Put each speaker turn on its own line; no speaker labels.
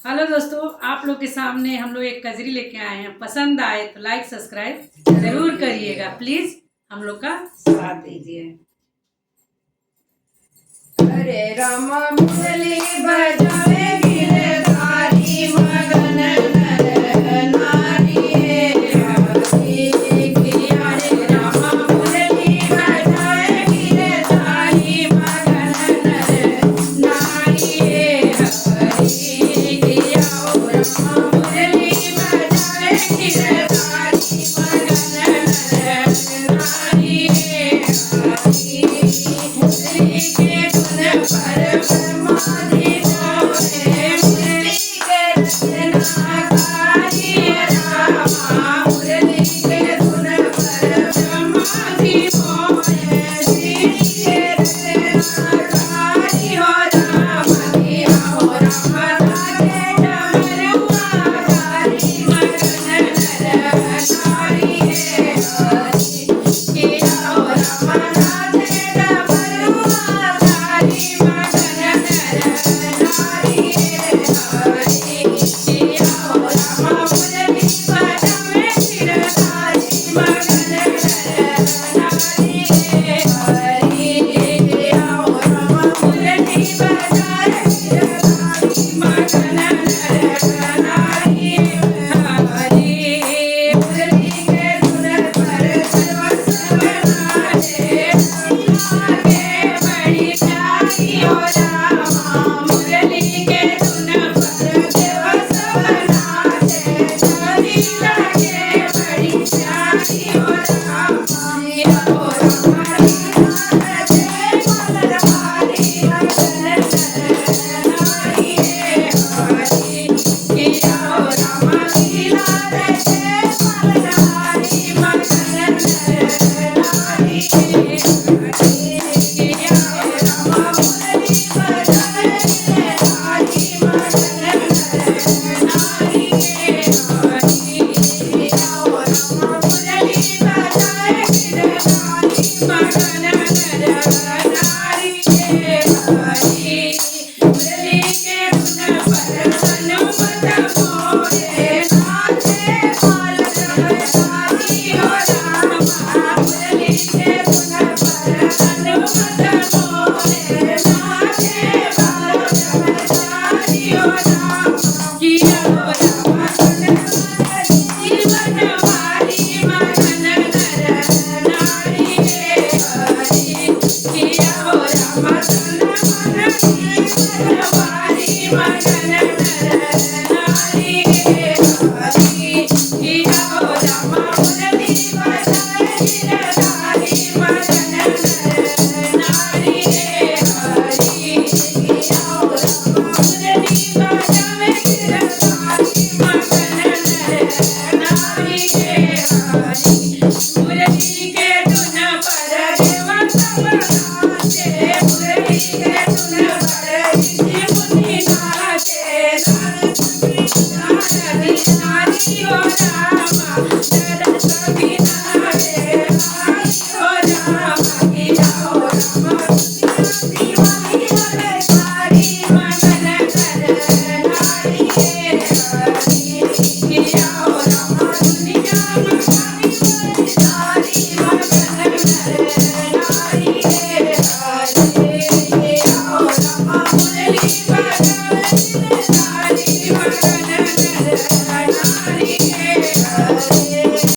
Hello दोस्तों, आप लोग के सामने हम लोग एक कजरी लेके आए हैं। पसंद आए तो लाइक सब्सक्राइब जरूर करिएगा। प्लीज हम लोग का साथ दीजिए।
हरे राम मुरली बजावे गिरधारी मगन नर नारी हरि किया हरे राम मुरली बजावे गिरधारी मगन नर नारी हरि किया राम मुरली बजावे गिरधारी मगन नर नारी हरि मुरली के धुन पर ब्रह्मादि मोहे मुरली के रचनाकारी रामा मुरली के धुन पर ब्रह्मादि मोहे मुरली के रचनाकारी हो राम किया हो राम राधे डमरुआ धारी मगन नर नारी हरि किया हो राम राधे डमरुआ धारी मगन नर नारी हरि किया हो राम मुरली बजावे गिरधारी मगन नर नारी हरि किया हो राम मुरली बजावे गिरधारी मगन नर नारी हरि मुरली के धुन पर सर्वस्व नाचे आगे बड़ी प्यारी हो रामा मुरली के धुन पर सर्वस्व नाचे छवि लागे बड़ी प्यारी हो रामा किया हो रामा राधे मलरहारी मगन नर नारी हरि किया हो रामा लीला रचे मलरहारी मगन नर नारी हरि किया हो रामा मुरली बजावे गिरधारी मगन नर नारी हरि किया हो रामा मुरली बजावे गिरधारी मगन नर नारी हरि मुरली के धुन पर हनुमत मोरे नाचे बालक हरि हो रामा मुरली के धुन पर हनुमत मोरे नाचे बालक हरि हो रामा किया हो रामा जीवन वाली मगन नर नारी हरि किया हो रामा जीवन वाली मगन नर नारी हरि किया हो रामा मुरली बजावे गिरधारी मगन नर नारी हरि किया हो रामा मुरली बजावे गिरधारी मगन नर नारी हरि मुरली के धुन पर देव सब नाचे मुरली के धुन पर ऋषि मुनि नाचे नारद नारी हो रामा नर सभी नाचे नारी हो रामा किया हो रामा दीवानी हरे सारी मगन नर नारी हरि किया हो रामा दुनिया मगानी सारी मगन नर नारी हरि किया हो रामा मुरली बजावे गिरधारी मगन नर नारी